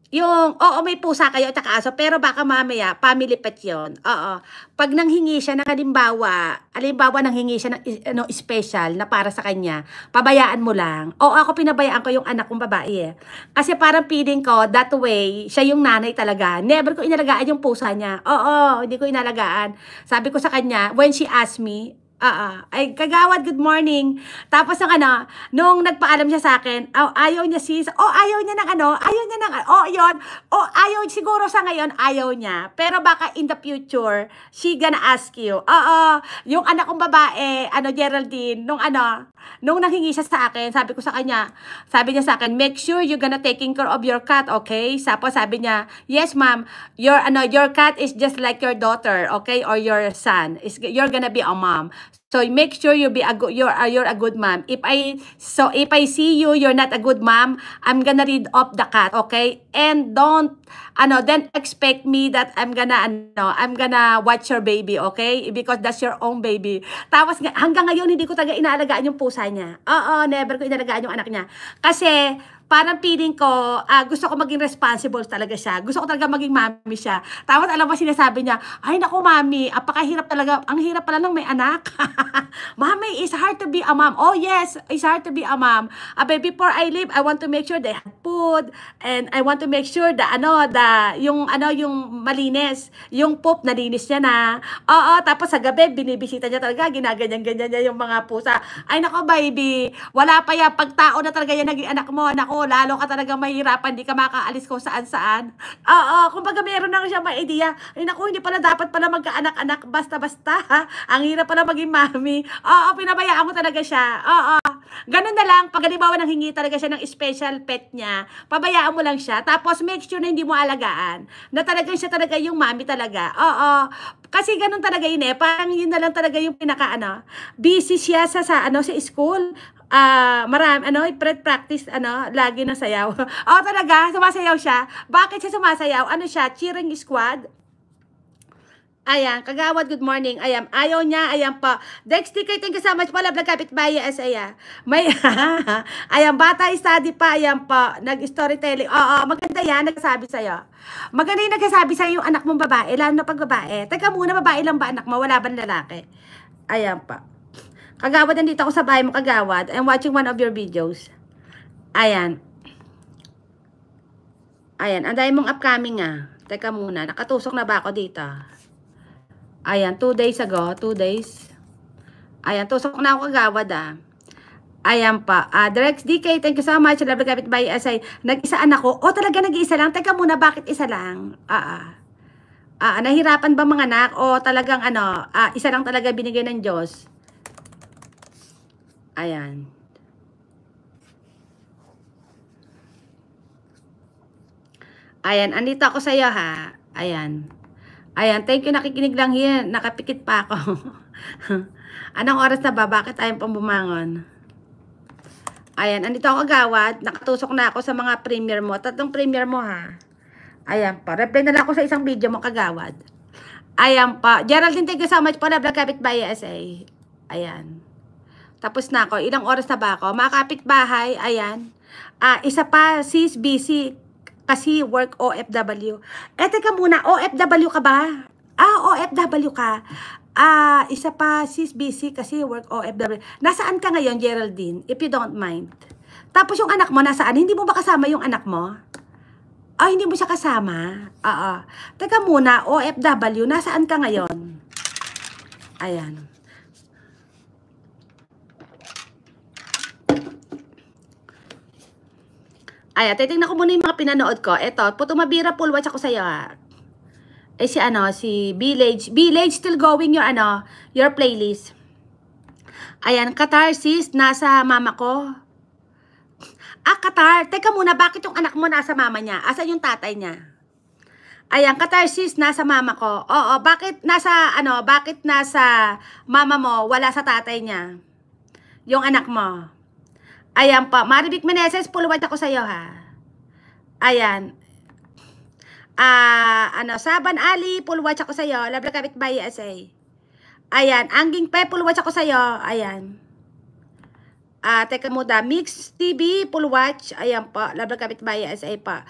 Yung, oo, may pusa kayo at saka aso, pero baka mamaya, family pet yun. Oo. Pag nanghingi siya ng halimbawa nanghingi siya ng ano, special na para sa kanya, pabayaan mo lang. O ako pinabayaan ko yung anak kong babae eh. Kasi parang feeling ko, that way, siya yung nanay talaga. Never ko inalagaan yung pusa niya. Oo, hindi ko inalagaan. Sabi ko sa kanya, when she asked me, ay, kagawad, good morning. Tapos nung nagpaalam siya sa akin, oh, ayaw niya sis, oh, ayaw niya ng ayaw niya ng, oh, yun, oh, ayaw, siguro sa ngayon, ayaw niya. Pero baka in the future, she gonna ask you. Oo, yung anak kong babae, Geraldine, nung nanghingi siya sa akin, sabi niya sa akin, make sure you're gonna taking care of your cat, okay? Tapos sabi niya, yes ma'am, your cat is just like your daughter, okay? Or your son, you're gonna be a mom. So make sure you're a good mom. If I see you're not a good mom, I'm gonna rid off the cat, okay? And don't then expect me that I'm gonna watch your baby, okay? Because that's your own baby. Tapos hanggang ngayon hindi ko talaga inaalagaan yung pusa niya. Oo, never ko inaalagaan yung anak niya. Kasi parang feeling ko, gusto ko maging responsible talaga siya. Gusto ko talaga maging mami siya. Tapos alam mo, sinasabi niya, ay naku mami, apakahirap talaga. Ang hirap pala nung may anak. Mami, it's hard to be a mom. Oh yes, it's hard to be a mom. But before I leave, I want to make sure they have food. And I want to make sure yung malinis. Yung poop, nalinis niya na. Oo, tapos sa gabi, binibisita niya talaga. Ginaganyan-ganyan niya yung mga pusa. Ay naku baby, wala pa yan. Pag tao na talaga yan naging anak mo, naku, lalo ka talaga mahirapan, hindi ka makaalis kung saan-saan. Oo, kumbaga meron na siya may idea. Ay naku, hindi pala dapat pala magkaanak-anak basta-basta. Ang hirap pala maging mami. Oo, pinabayaan mo talaga siya. Oo. Ganun na lang, pag halimbawa nang hingi talaga siya ng special pet niya, pabayaan mo lang siya. Tapos make sure na hindi mo alagaan. Na talagang siya talaga yung mami talaga. Oo. Kasi ganun talaga yun eh. Parang yun na lang talaga yung busy siya sa school. Marami, practice, lagi na sayaw. Oh, talaga, sumasayaw siya. Bakit siya sumasayaw? Cheering squad? Ayan, kagawad, good morning. Ayan, ayaw niya, ayan pa. Dexty, thank you so much. Wala, kapitbahay, asaya. May, ayan, bata study pa, ayan pa. Nag-storytelling. Oo, maganda yan, nagsasabi sa'yo. Maganda yung nagsasabi sa'yo yung anak mong babae, lalo na pag babae. Teka muna, babae lang ba anak mo? Wala ba lalaki? Ayan pa. Kagawad, nandito ako sa bahay mo, kagawad. I'm watching one of your videos. Ayan. Ayan, ang dahil mong upcoming Teka muna, nakatusok na ba ako dito? Ayan, 2 days ago, 2 days. Ayan, tusok na ako kagawad Ayan pa. Drex DK, thank you so much. Love kapit by asay. Nag-isaan ako. Oh, talaga nag-iisa lang? Teka muna, bakit isa lang? Nahirapan ba mga anak? O talagang isa lang talaga binigay ng Diyos? Ayan. Ayan, andito ako sa iyo Ayan. Ayan, thank you, nakikinig lang yan. Nakapikit pa ako. Anong oras na ba? Bakit ayaw pang bumangon? Ayan, andito ako kagawad. Nakatusok na ako sa mga premiere mo. 3 premiere mo Ayan pa. Reply na lang ako sa isang video mo kagawad. Ayan pa. Geraldine, thank you so much po. Vlog kapitbahay SA. Ayan. Tapos na ako. Ilang oras na ba ako? Mga kapitbahay, ayan. Isa pa, sis, busy. Kasi work OFW. Teka muna, OFW ka ba? OFW ka. Isa pa, sis, busy kasi work OFW. Nasaan ka ngayon, Geraldine? If you don't mind. Tapos yung anak mo, nasaan? Hindi mo ba kasama yung anak mo? Hindi mo siya kasama? Teka muna, OFW, nasaan ka ngayon? Ayan. Ayan, titignan ko muna yung mga pinanood ko. Ito, Putumabira, full watch ako sa'yo si Village. Village, still going your playlist. Ayan, Catharsis, nasa mama ko. Qatar, teka muna, bakit yung anak mo nasa mama niya? Asan yung tatay niya? Ayan, Catharsis, nasa mama ko. Oo, bakit nasa mama mo, wala sa tatay niya? Yung anak mo. Ayan pa. Maribik Meneses, full watch ako sa'yo Ayan. Saban Ali, full watch ako sa'yo. Labla kapitbahay SA. Ayan. Angging Pe, full watch ako sa'yo. Ayan. Teka muna. Mix TV, full watch. Ayan pa. Labla kapitbahay SA pa.